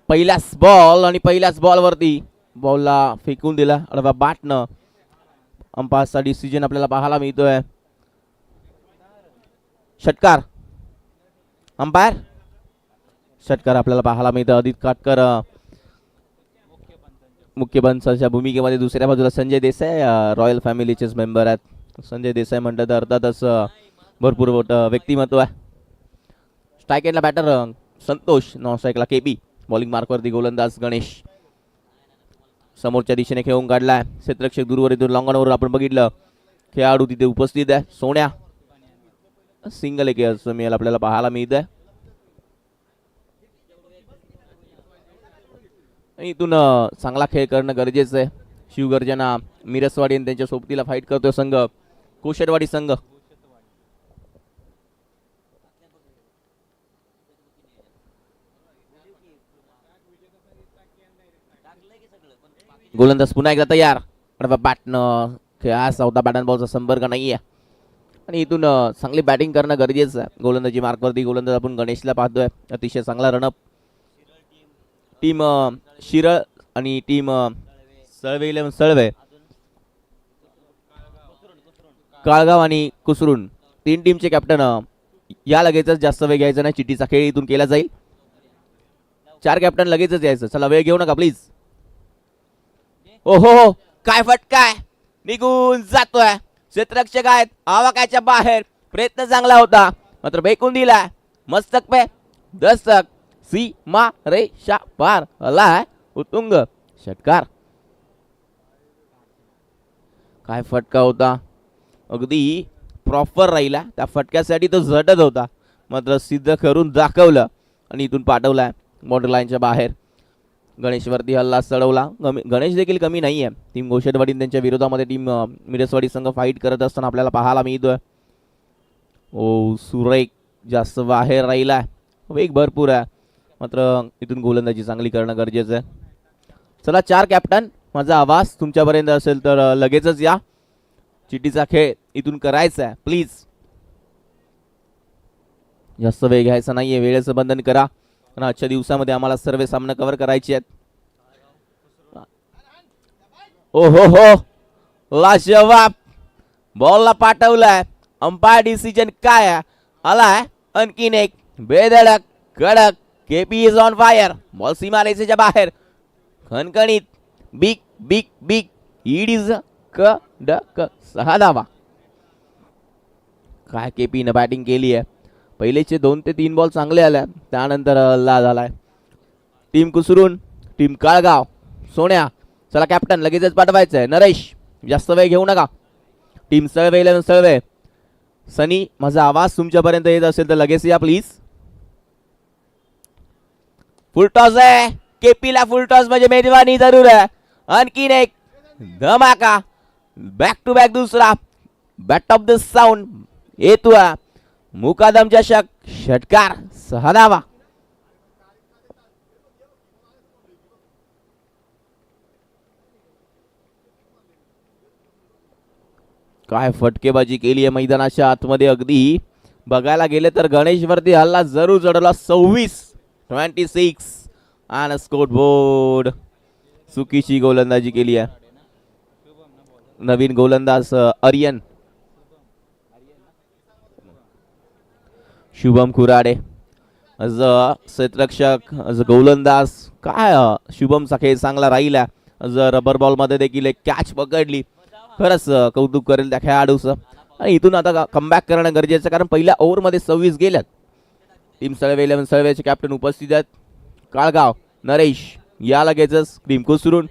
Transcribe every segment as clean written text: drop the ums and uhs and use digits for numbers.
पहिल्याच बॉल आणि पहिल्याच बॉलवरती बॉलला फेकून दिला अथवा बॅटनं. अंपायरचा डिसिजन आपल्याला पाहायला मिळतोय. षटकार. अंपायर षटकार आपल्याला पाहायला मिळतं. अदित काटकर मुख्य पंचाच्या भूमिकेमध्ये. दुसऱ्या बाजूला संजय देसाई रॉयल फॅमिलीचेच मेंबर आहेत. संजय देसाई म्हणतात तर अर्थातच भरपूर मोठं व्यक्तिमत्व आहे. स्ट्राईक एंडला बॅटर संतोष, नॉन स्ट्राईकला केपी. बॉलिंग मार्कवरती गोलंदाज गणेश. समोरच्या दिशेने खेळून काढलाय. क्षेत्ररक्षक दूरवरील लॉंगॉनवर आपण बघितलं. खेळाडू तिथे उपस्थित आहे. सोन्या सिंगल एक मिळेल आपल्याला पाहायला मिळत आहे. इथून चांगला खेळ करणं गरजेचं आहे. शिवगर्जना मिरसवाडी आणि त्यांच्या सोबतीला फाईट करतोय संघ कोशेरवाडी संघ. गोलंदाज पुन्हा एकदा तयार. बॅटनं खेळा चौथा बॅट अँड बॉलचा संपर्क नाही आहे आणि इथून चांगली बॅटिंग करणं गरजेचं आहे. गोलंदाजी मार्कवरती गोलंदाज आपण गणेशला पाहतोय. अतिशय चांगला रनअप. टीम शिरळ आणि टीम सळवे 11 सळवे, काळगाव आणि कुसरून तीन टीमचे कॅप्टन या लगेचच जास्त वेळ घ्यायचा नाही. चिठ्ठीचा खेळ इथून केला जाईल. 4 कॅप्टन लगेचच यायचं. चला वेळ घेऊ नका प्लीज. ओहो काय फटकाय निघून जातोय. क्षेत्ररक्षक आहेत आवाकाच्या बाहेर. प्रयत्न चांगला होता मात्र फेकून दिलाय. मस्तक पे दस्तक. सीमा रेषा पार आलाय. उत्तुंग षटकार. काय फटका होता. अगदी प्रॉपर राहिला. त्या फटक्यासाठी तो झटत होता मात्र सिद्ध करून दाखवलं आणि इथून पाठवलाय बॉर्डर लाईनच्या बाहेर. गणेशवरती हल्ला चढवला. गणेश देखील कमी नाही आहे. टीम गोशेटवाडी त्यांच्या विरोधामध्ये टीम मिरसवाडी संघ फाईट करत असताना आपल्याला पाहायला मिळतोय. ओ सुरेख जास्त बाहेर राहिला. वेग भरपूर आहे मात्र इथून गोलंदाजी चांगली करणं गरजेचं आहे. चला 4 कॅप्टन माझा आवाज तुमच्यापर्यंत असेल तर लगेचच या. चिठ्ठीचा खेळ इथून करायचा आहे प्लीज. जास्त वेळ घ्यायचा नाहीये. वेळेचं बंधन करा कारण आजच्या दिवसामध्ये आम्हाला सर्व सामने कव्हर करायचे आहेत. ओ हो हो लाजवाब बॉलला पाठवलाय. अंपायर डिसिजन काय आलाय. आणखीन एक बेधडक कडक. KP is on fire. Ball सीमारेषेच्या बाहेर. खणखणीत big big big. It is कडक 6 धावा. काय केपीनं बॅटिंग केली आहे. पहिलेचे 2 ते 3 बॉल चांगले आले. त्यानंतर हल्ला झालाय. टीम कुसरून टीम काळगाव सोन्या. चला कॅप्टन लगेचच पाठवायचं आहे. नरेश जास्त वेळ घेऊ नका. टीम सळवे 11 सळवे. सनी माझा आवाज तुमच्यापर्यंत येत असेल तर लगेच या प्लीज. फुल टॉस आहे. केपीला फुल टॉस म्हणजे मेजवानी जरूर आहे. आणखीन एक धमाका. बॅक टू बॅक दुसरा बॅट ऑफ द साऊंड येतो. मुकादम चषक षटकार 6 धावा. काय फटकेबाजी केली आहे मैदानाच्या आतमध्ये. अगदी बघायला गेले तर गणेशवरती हल्ला जरूर चढवला. 26 आणि स्कोर बोर्ड. चुकीची गोलंदाजी केली आहे. नवीन गोलंदाज आर्यन शुभम कुराडे अज क्षेत्ररक्षक अज गोलंदाज. काय शुभमचा खेळ चांगला राहिला. जर रबर बॉल मध्ये देखील एक कॅच पकडली. खरंच कौतुक करेल त्या खेळाडूचं. आणि इथून आता कमबॅक करणं गरजेचं कारण पहिल्या ओव्हरमध्ये 26 गेल्यात. टीम सळवे 11 सळवेचे कॅप्टन उपस्थित आहेत. काळगाव नरेश या लगेचच. टीम कुसरून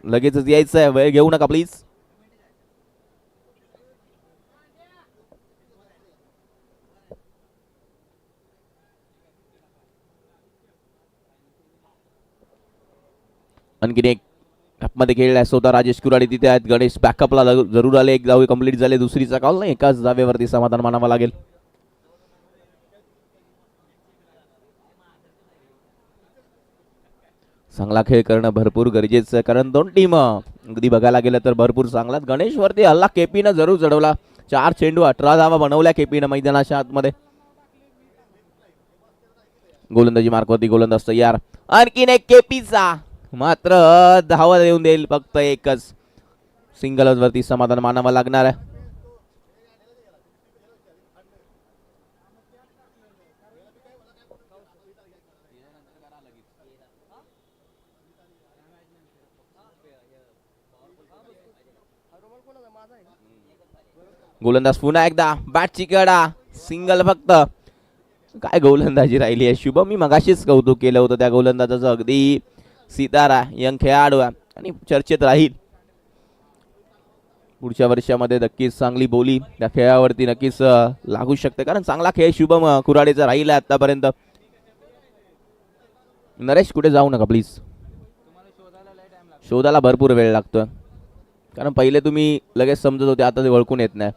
लगेचच यायचं आहे. वेळ घेऊ नका प्लीज. आणखीन एक मध्ये खेळलाय स्वतः राजेश कुराडे तिथे आहेत. गणेश बॅकअपला जरूर आले. एक धावे कंप्लीट झाले. दुसरीचा कॉल नाही. एकाच धावेवरती समाधान मानावं लागेल. चांगला खेळ करणं भरपूर गरजेचं आहे कारण 2 टीम अगदी बघायला गेलं तर भरपूर चांगलात. गणेशवरती हल्ला केपीनं जरूर चढवला. 4 चेंडू 18 धावा बनवल्या केपीनं मैदानाच्या आतमध्ये. गोलंदाजी मार्कवरती गोलंदाज तयार. आणखीन एक केपीचा, मात्र धावा देऊन देईल फक्त एकच. सिंगल वरती समाधान मानावं लागणार आहे. गोलंदाज पुन्हा एकदा बॅटची कडा, सिंगल फक्त. काय गोलंदाजी राहिली आहे शुभम. मी मगाशीच कौतुक केलं होतं त्या गोलंदाजाचं. अगदी सितारा यंग खेळाडू आणि चर्चेत राहील. पुढच्या वर्षामध्ये नक्कीच चांगली बोली त्या खेळावरती नक्कीच लागू शकते, कारण चांगला खेळ शुभम कुऱ्हाडेचा राहिला आतापर्यंत. नरेश कुठे जाऊ नका प्लीज, शोधायला भरपूर वेळ लागतोय. कारण पहिले तुम्ही लगेच समजत होते, आता ते ओळखून येत नाही.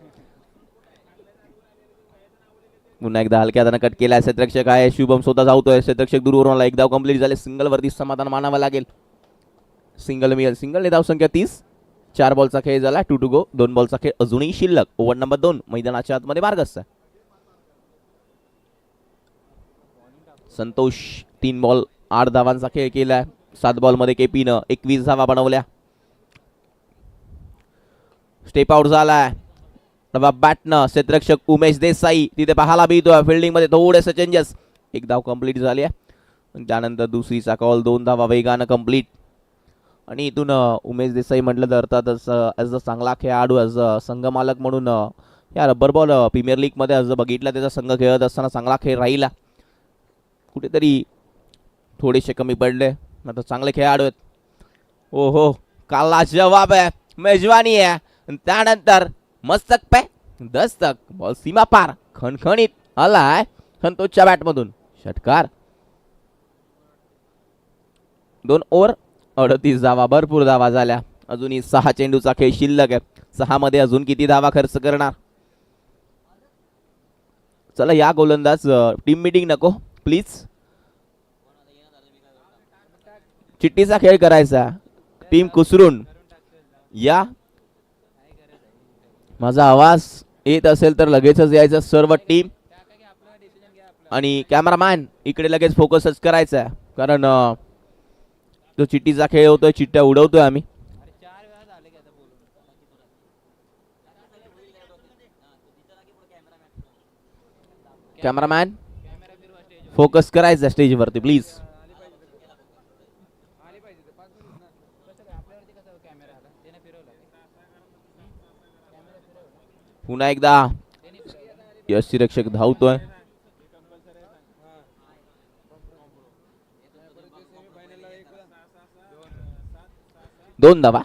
पुन्हा एकदा हलक्या हाताने कट केला. क्षेत्ररक्षक आहे शुभम, स्वतः धावतोय. क्षेत्ररक्षक दूरवरून एक धाव कंप्लीट झाले. सिंगल वरती समाधान मानावं लागेल. सिंगल मिळेल. सिंगल धाव संख्या 30. 4 बॉलचा खेळ झाला. 2 to go. 2 बॉलचा खेळ अजूनही शिल्लक. ओव्हर नंबर 2 मैदानाच्या आतमध्ये मार्गस्थ. संतोष 3 बॉल 8 धावांचा खेळ केलाय. 7 बॉलमध्ये केपीनं 21 धावा बनवल्या. स्टेप आउट झालाय बॅटनं. क्षेत्ररक्षक उमेश देसाई तिथे पाहायला मिळतोय. फिल्डिंग मध्ये थोडेसे चेंजेस. 1 धाव कंप्लीट झाली आहे. त्यानंतर दुसरीचा कॉल. 2 धावा वेगानं कंप्लीट. आणि इथून उमेश देसाई म्हटलं तर अर्थातच ॲज अ चांगला खेळाडू, ॲज अ संघ मालक म्हणून या रबर बॉल प्रीमियर लीगमध्ये आज बघितला त्याचा संघ खेळत असताना चांगला खेळ राहिला. कुठेतरी थोडेसे कमी पडले, आता चांगले खेळाडू आहेत. ओ हो, कालला जवाब आहे, मेजवानी आहे. त्यानंतर मस्तक पे दस्तक, बॉल सीमा पार खणखणीत आलाय संतोषच्या बॅटमधून. षटकार. 2 ओव्हर 38 धावा, भरपूर धावा झाल्या. अजूनही 6 चेंडूचा खेळ शिल्लक आहे. 6 मध्ये अजून किती धावा खर्च करणार. चला या गोलंदाज, टीम मीटिंग नको प्लीज. चिठ्ठीचा खेळ करायचा. टीम कुसरून या. माझा आवाज येत असेल तर लगेचच यायचं सर्व टीम. आणि कॅमेरामॅन इकडे लगेच फोकसच करायचा आहे, कारण तो चिठ्ठीचा खेळ होतोय, चिठ्ठ्या उडवतोय आम्ही. कॅमेरामॅन फोकस करायचा स्टेजवरती प्लीज. पुन्हा एकदा यष्टीरक्षक धावतोय. दोन धावा.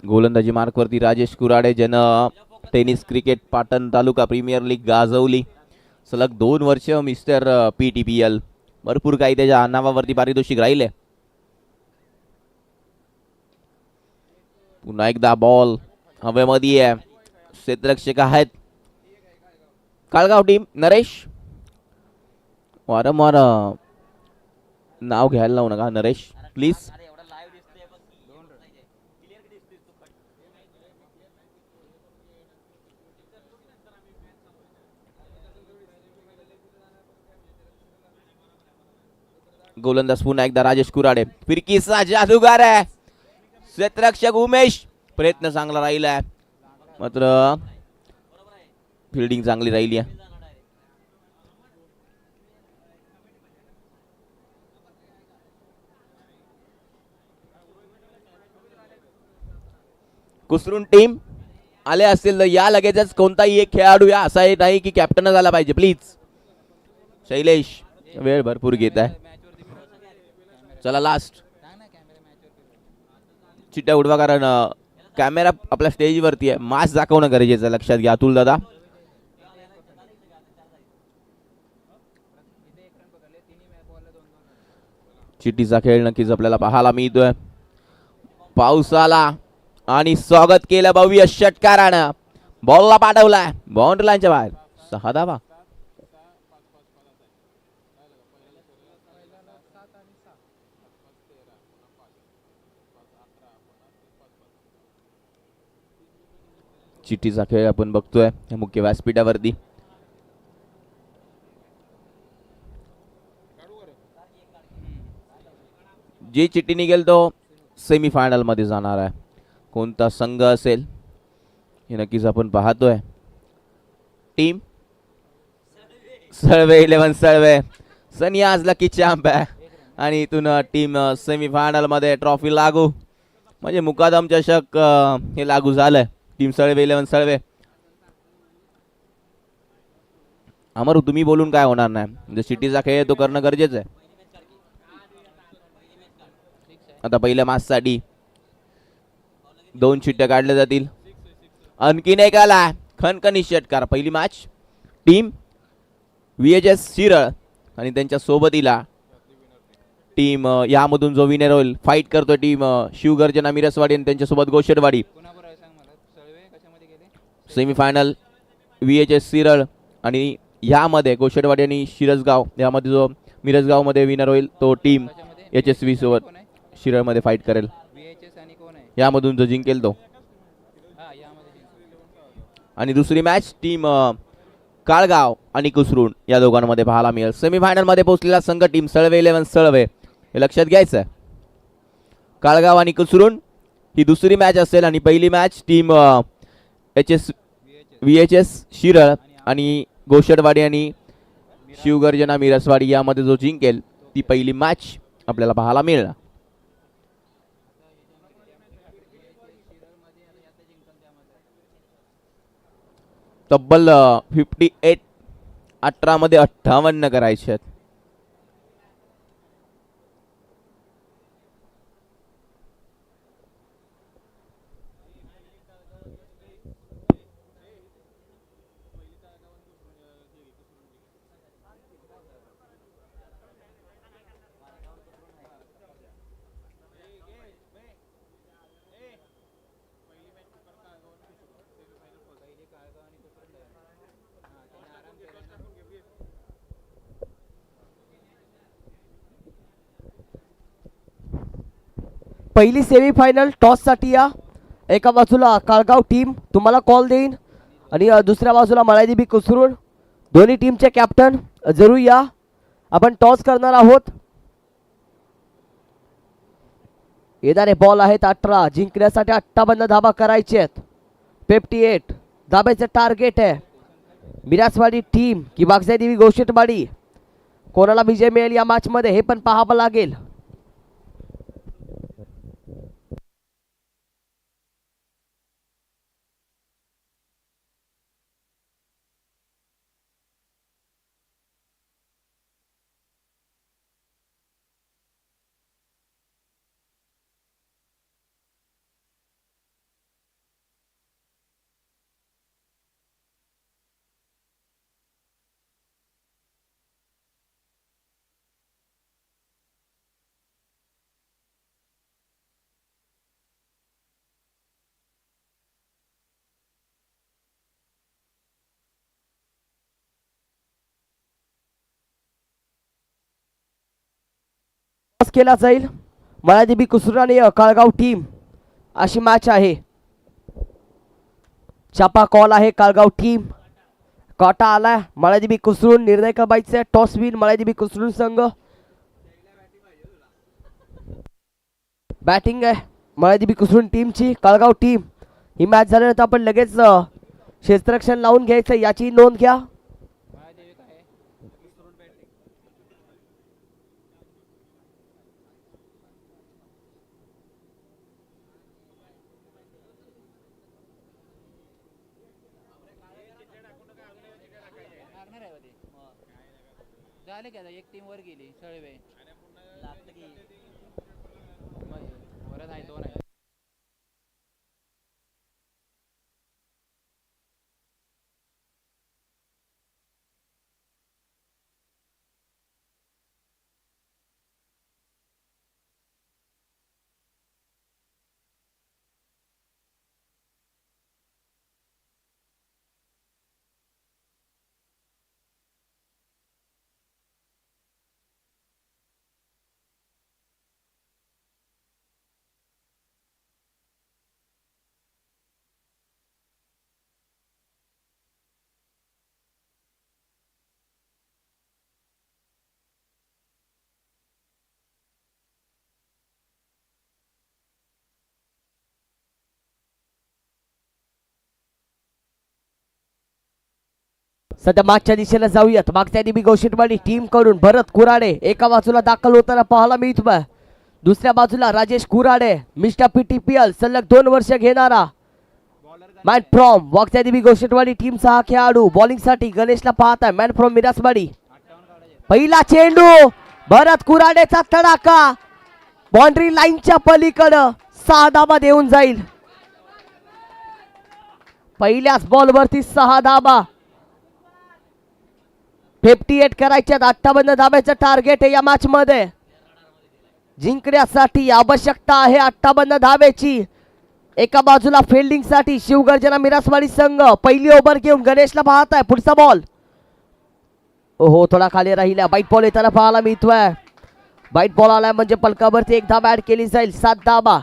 गोलंदाजी मार्कवरती राजेश कुऱ्हाडे, ज्यानं टेनिस क्रिकेट पाटण तालुका प्रीमियर लीग गाजवली. सलग 2 वर्ष मिस्टर PTPL. भरपूर काही त्याच्या नावावरती पारितोषिक राहिले. पुन्हा एकदा बॉल हवेमध्ये आहे. क्षेत्ररक्षक आहेत काळगाव टीम. नरेश वारंवार नाव घ्यायला लावू नका नरेश प्लीज. गोलंदाज पुन्हा एकदा राजेश कुऱ्हाडे. फिरकीचा जादूगार आहे क्षेत्ररक्षक उमेश. प्रयत्न चांगला राहिला आहे, मात्र फिल्डिंग चांगली राहिली आहे. कुसरून टीम आले असतील तर या लगेचच. कोणताही एक खेळाडू या असा नाही की कॅप्टन झाला पाहिजे प्लीज. शैलेश वेळ भरपूर घेत आहे. चला लास्ट चिट्ट्या उडवा, कारण कॅमेरा आपल्या स्टेजवरती आहे. मास्क दाखवणं गरजेचं आहे, लक्षात घ्या अतुल दादा. चिठ्ठीचा खेळ नक्कीच आपल्याला पाहायला मिळतोय. पाऊस आला आणि स्वागत केलं भव्य षटकारानं. बॉलला पाठवलाय बाउंड्री लाईनच्या बाहेर. 6 धावा. चिठ्ठीचा खेळ आपण बघतोय मुख्य व्यासपीठावरती. जी चिठ्ठी निघेल तो सेमीफायनल मध्ये जाणार आहे. कोणता संघ असेल हे नक्कीच आपण पाहतोय. टीम सळवे 11 सळवे सनी आज लकी चॅम्प आहे आणि इथून टीम सेमीफायनल मध्ये ट्रॉफी लागू म्हणजे मुकादम चषक हे लागू झालंय. टीम सळवे 11 सळवे. अमर तुम्ही बोलून काय होणार नाही. जो चिठ्ठीचा खेळ तो करणं गरजेचं आहे. आता पहिल्या मॅचसाठी 2 चिठ्ठ्या काढल्या जातील. आणखीन एक आला खणखणीत षटकार. पहिली मॅच टीम VHS शिरळ आणि त्यांच्या सोबतीला टीम यामधून जो विनर होईल फाईट करतो टीम शिवगर्जना मिरसवाडी आणि त्यांच्यासोबत गोशेडवाडी. सेमीफायनल VHS शिरळ आणि यामध्ये गोशेडवाडी आणि शिरसगाव यामध्ये जो मिरसगाव मध्ये विनर होईल तो टीम HSV सोबत शिरळ मध्ये फाईट करेल. यामधून जो जिंकेल तो. आणि दुसरी मॅच टीम काळगाव आणि कुसरून या दोघांमध्ये पाहायला मिळेल. सेमीफायनल मध्ये पोहोचलेला संघ टीम सळवे 11 सळवे हे लक्षात घ्यायचं. काळगाव आणि कुसरून ही दुसरी मॅच असेल आणि पहिली मॅच टीम VHS शिरळ आणि गोशेडवाडी आणि शिवगर्जना मिरसवाडी यामध्ये जो जिंकेल ती पहिली मॅच आपल्याला पाहायला मिळणार. तब्बल 58 18 मध्ये 58 करायचे आहेत. पहिली सेमीफायनल टॉससाठी या. एका बाजूला काळगाव टीम तुम्हाला कॉल देईन आणि दुसऱ्या बाजूला मळादेवी कुसरून दोन्ही टीमचे कॅप्टन जरूर या. आपण टॉस करणार आहोत. येणारे बॉल आहेत 18. जिंकण्यासाठी 58 धाबा करायचे आहेत. 58 धाब्याचे टार्गेट आहे. मिरासवाडी टीम की बागजादेवी गोशेटवाडी कोणाला विजय मिळेल या मॅच मध्ये हे पण पाहावं लागेल. केला जाईल. मळादेवी कुसरून आणि काळगाव टीम अशी मॅच आहे. छापा कॉल आहे. काळगाव टीम काटा आला. मळादेवी कुसरून निर्णय करायचे. टॉस विन मळादेवी कुसरून संघ. बॅटिंग आहे मळादेवी कुसरून टीमची. काळगाव टीम ही मॅच झाल्यानंतर आपण लगेच क्षेत्ररक्षण लावून घ्यायचं याची नोंद घ्या. झाले का एक टीम वर गेली सळवे परत आहे 2 आहे. सध्या मागच्या दिशेला जाऊयात. मागच्या दिबी गोशिटवाडी टीम कडून भरत कुराडे एका बाजूला दाखल होताना पाहायला मिळतोय. दुसऱ्या बाजूला राजेश कुराडे मिस्टर PTPL सलग 2 वर्ष घेणारा मॅन फ्रॉम मागच्या दिबी गोशिटवाडी टीमचा हा खेळाडू. बॉलिंग साठी गणेशला पाहताय मॅन फ्रॉम मिरासवाडी. पहिला चेंडू भरत कुराडेचा तडाखा बाउंड्री लाईनच्या पलीकडं 6 धाबा देऊन जाईल. पहिल्याच बॉल वरती 6 धाबा. 58 करायच्यात. 58 धाब्याचं टार्गेट आहे या मॅच मध्ये. जिंकण्यासाठी आवश्यकता आहे 58 धाब्याची. एका बाजूला फिल्डिंग साठी शिवगर्जना मिरासवाडी संघ. पहिली ओव्हर घेऊन गणेशला पाहताय. पुढचा बॉल ओहो थोडा खाली राहिला. बाईट बॉल येताना पाहायला मिळतोय. बाईट बॉल आलाय म्हणजे पलकावरती एक धाबा ऍड केली जाईल. 7 धाबा.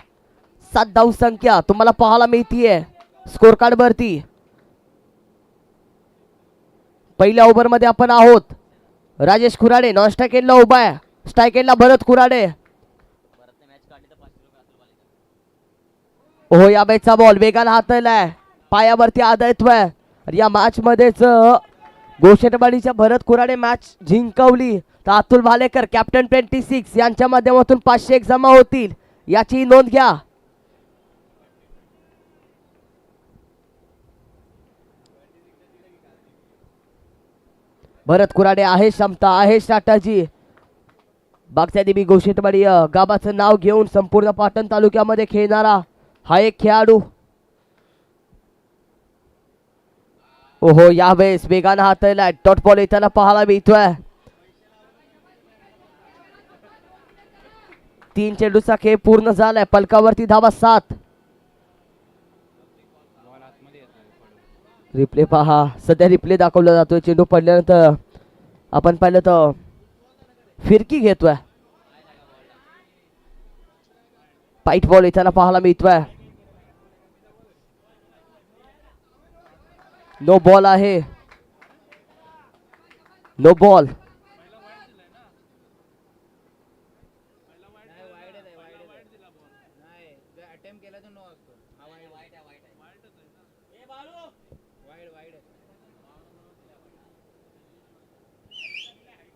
7 धाव संख्या तुम्हाला पाहायला मिळतीये स्कोर कार्ड वरती. पहिल्या ओव्हर मध्ये आपण आहोत. राजेश कुराडे नॉन स्ट्राईक एंडला उभा आहे. स्ट्राईक एंडला भरत कुराडे. ओहो या बॅटचा बॉल वेगाने हाताळलाय. पायावरती आदळतोय. या मॅच मध्येच गोशेटवाडीच्या भरत कुराडे मॅच जिंकवली तर अतुल भालेकर कॅप्टन 26 यांच्या माध्यमातून 501 जमा होतील याची नोंद घ्या. भरत कुराडे आहे क्षमता आहे स्ट्रॅटजी. बागच्या देवी गोशेटवाडी गावाचं नाव घेऊन संपूर्ण पाटण तालुक्यामध्ये खेळणारा हा एक खेळाडू. ओहो यावेळेस वेगानं हाताळलाय. डॉट बॉल येताना पाहायला मिळतोय. 3 चेंडूचा खेळ पूर्ण झालाय. पलकावरती धावा 7. रिप्ले पहा. सध्या रिप्ले दाखवला जातोय. चेंडू पडल्यानंतर आपण पाहिलं तर फिरकी घेतोय. पाईट बॉल येताना पाहायला मिळतोय. नो बॉल आहे. No ball. अटेम्प्ट केला तर नो असतो. वाईड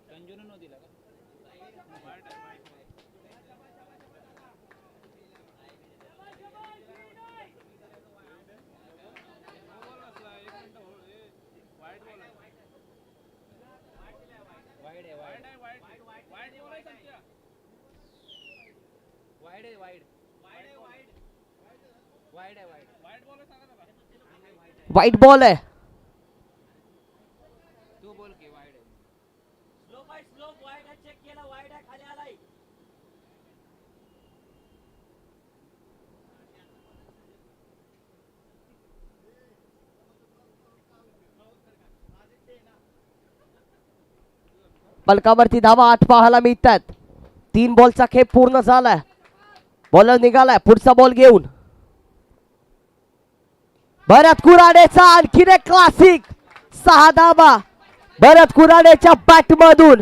संजूने नो दिला का? वाईट बॉल आहे. तू बोल की वाईड आहे. पलकावरती धावा 8 पाहायला मिळतात. 3 बॉलचा खेळ पूर्ण झालाय. बॉलर निघालाय पुढचा बॉल घेऊन. भरत कुराडेचा आणखीन एक क्लासिक 6 धावा भरत कुराडेच्या बॅट मधून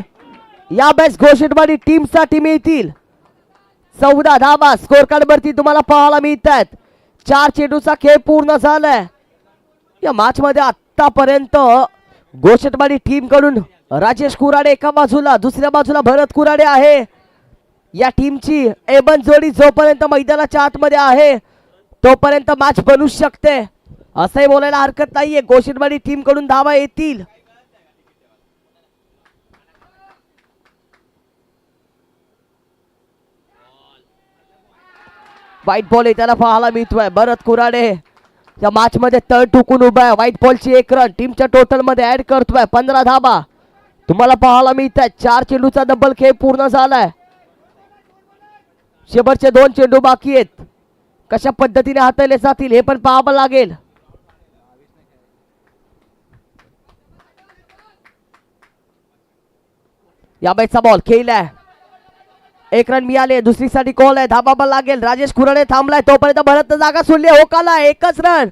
या बॅच गोशेटवाडी टीम साठी मिळतील. 14 धावा स्कोर कार्ड वरती तुम्हाला पाहायला मिळतात. 4 चेंडूचा खेळ पूर्ण झालाय. या मॅच मध्ये आतापर्यंत गोशेटवाडी टीम कडून राजेश कुराडे एका बाजूला दुसऱ्या बाजूला भरत कुराडे आहे. या टीमची एबन जोडी जोपर्यंत मैदानाच्या आतमध्ये आहे तोपर्यंत मॅच बनू शकते असंही बोलायला हरकत नाहीये. गोशेटवाडी टीम कडून धावा येतील. व्हाईट बॉल येताना पाहायला मिळतोय. भरत कुराडे या मॅच मध्ये तळ टुकून उभा आहे. व्हाईट बॉलची 1 रन टीमच्या टोटल मध्ये ऍड करतोय. 15 धावा तुम्हाला पाहायला मिळतात. 4 चेंडूचा डबल खेळ पूर्ण झालाय. शेवटचे 2 चेंडू बाकी आहेत. कशा पद्धतीने हाताळले जातील हे पण पाहावं लागेल. या बॅटचा बॉल खेळलाय. 1 रन मिळाले. दुसरीसाठी कॉल आहे. धाबाबा लागेल. राजेश कुराडे थांबलाय तोपर्यंत भरत जागा सोडली. होकाला 1च रन.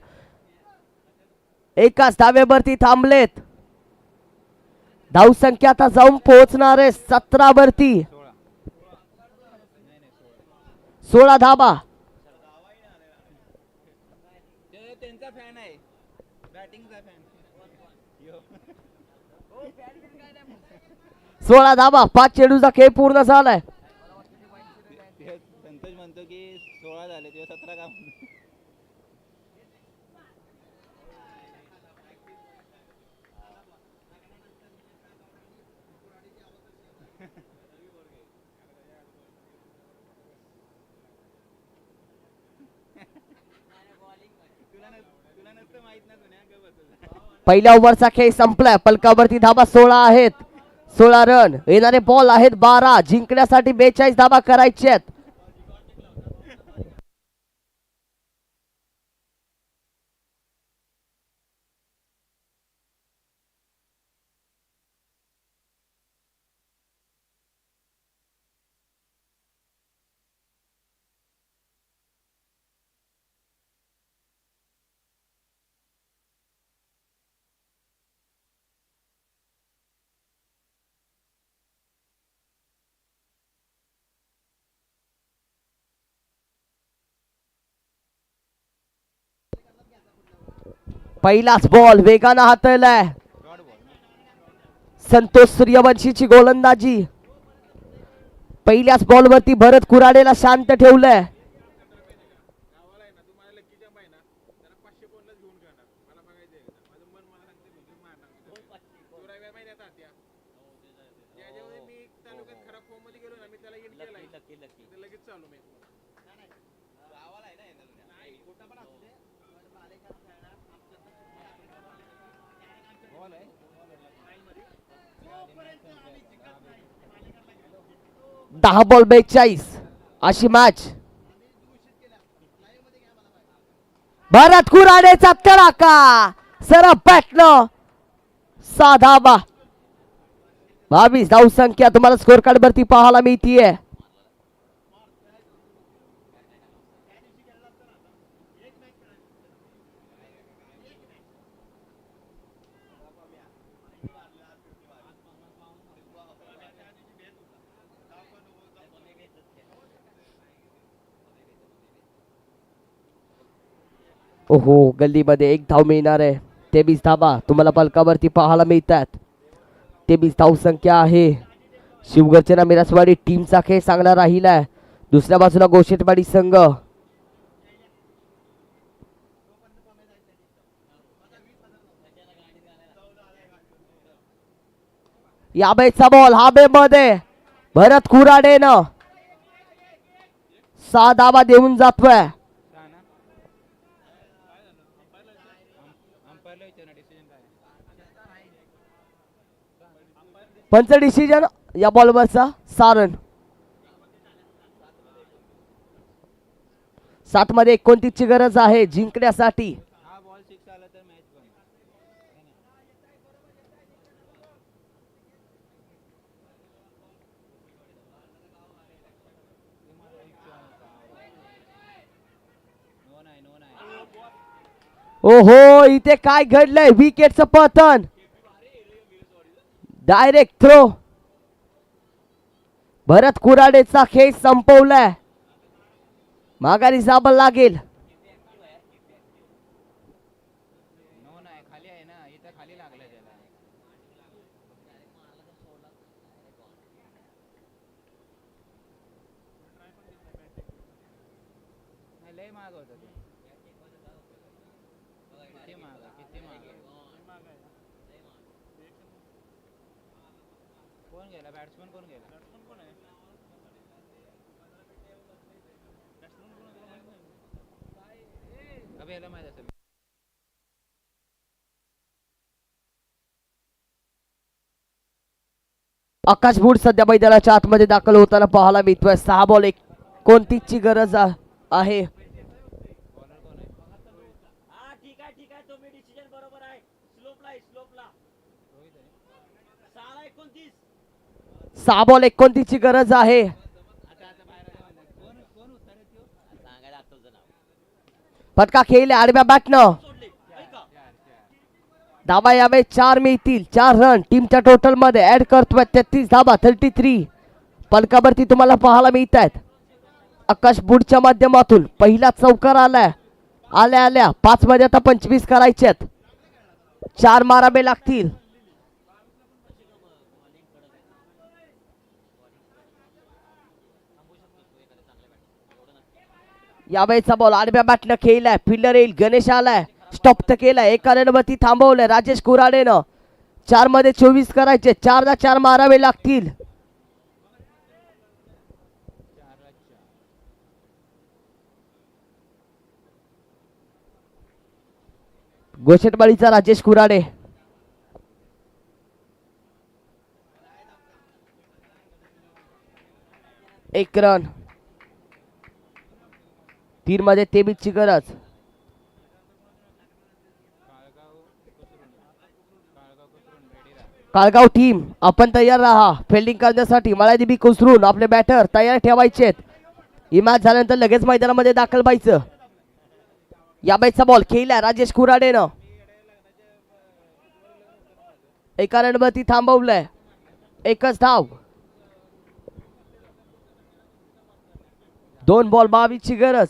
1च धाब्यावरती थांबलेत. धाव संख्या आता जाऊन पोहोचणार आहे 17 वरती. 16 धाबा. त्यांचा फॅन आहे बॅटिंगचा फॅन. 16 धाबा, 5 चेंडूचा खेळ पूर्ण झालाय. संतोष म्हणतो की 16 झाले तेव्हा 17 का पहिल्या ओव्हरचा खेळ संपलाय. पलकावरती धाबा 16 आहेत. 16 रन. येणारे बॉल आहेत 12. जिंकण्यासाठी 42 धाबा करायचे आहेत. पहिलाच बॉल वेगानं हाताळलाय. संतोष सूर्यवंशीची गोलंदाजी. पहिल्याच बॉल वरती भरत कुराडेला शांत ठेवलंय. दहा बॉल 42 अशी मॅच. भरत कुराडेचा तडाखा सरळ बॅटनं 6 धाबा. 22 धावसंख्या तुम्हाला स्कोर कार्ड वरती पाहायला मिळतीये. ओहो, गल्लीमध्ये 1 धाव मिळणार आहे. 23 धाबा तुम्हाला पलकावरती पाहायला मिळतात. 23 धाव संख्या आहे. शिवगर्जना मिरासवाडी टीमचा खेळ चांगला राहिलाय. दुसऱ्या बाजूला गोशेटवाडी संघ. याबेचा बॉल हाबेमध्ये भरत कुराडेनं 6 धाबा देऊन जातोय. पंच डिसिजन या बॉलवरचा 6 रन. 7 मध्ये 29 ची गरज आहे जिंकण्यासाठी. ओहो, इथे काय घडलंय. विकेटचं पतन. Direct throw. भरत कुराडेचा खेळ संपवलाय. माघारी जावं लागेल. बॅट्समन कोण गेला? अबे याला माहित असेल. आकाश बुड सध्या मैदानाच्या आतमध्ये दाखल होताना पाहायला मिळतोय. 6 बॉल 29 ची गरज आहे. तुम्ही डिसिजन बरोबर आहे. स्लोपला 6 बॉल 29 ची गरज आहे. फटका खेळले आडव्या बॅटनं. धाबा यावे 4 मिळतील. 4 रन टीमच्या टोटल मध्ये ऍड करतोय. 33 धाबा 33 पलकावरती तुम्हाला पाहायला मिळत आहेत. आकाश बुडच्या माध्यमातून पहिला चौकार आलाय. आल्या 5 मध्ये आता 25 करायचे आहेत. 4 मारावे लागतील. यावेळेचा बॉल आडव्या बॅटनं खेळलाय. फिल्डर येईल, गणेश आलाय, स्टॉप तर केलाय, एका रनवरती थांबवलंय राजेश कुराडेनं. 4 मध्ये 24 करायचे, 4ला 4 मारावे लागतील. गोशेटवाडीचा राजेश कुराडे. एक रन. 3 मध्ये 23ची गरज. काळगाव टीम आपण तयार राहा फिल्डिंग करण्यासाठी. मलादिबी कुसरून आपले बॅटर तयार ठेवायचेत. ही मॅच झाल्यानंतर लगेच मैदानामध्ये दाखल व्हायचं. या मॅचचा बॉल खेळला राजेश कुराडेनं. एका रनवरती थांबवलंय. एकच धाव. 2 बॉल 22ची गरज.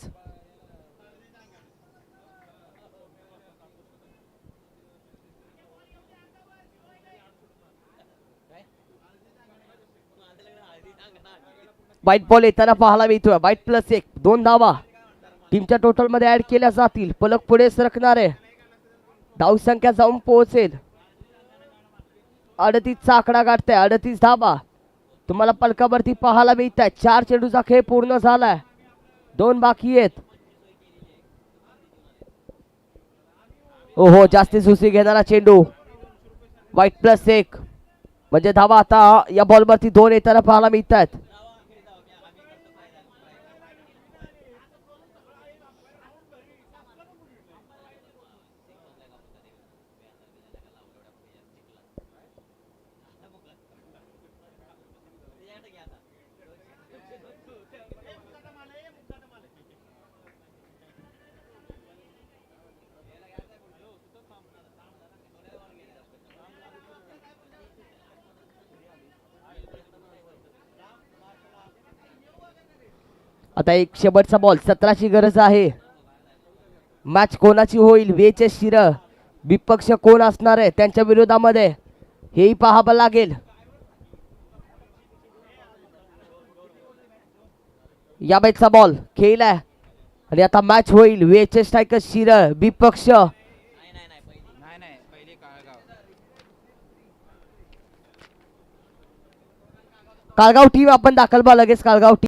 वाईट बॉल येताना पाहायला मिळतोय. वाईट +1 2 धावा टीमच्या टोटल मध्ये ऍड केल्या जातील. पलक पुढे सरकणार आहे. धावसंख्या जाऊन पोहोचेल 38चा आकडा गाठते. 38 धावा तुम्हाला पलकावरती पाहायला मिळत आहे. 4 चेंडूचा खेळ पूर्ण झालाय. 2 बाकी आहेत. ओहो जास्ती सुसी घेणारा चेंडू. वाईट +1 म्हणजे धावा आता या बॉलवरती 2 येताना पाहायला मिळत आहेत. आता एक शेवटचा बॉल 17ची गरज आहे. मॅच कोणाची होईल वेचे शिर विपक्ष कोण असणार आहे त्यांच्या विरोधामध्ये हेही पाहावं लागेल. या मॅचचा बॉल खेळलाय आणि आता मॅच होईल वेचे स्ट्रायकर शिर विपक्ष. नाही पहिले काळगाव टीम आपण दाखल बा लगेच. काळगाव टीम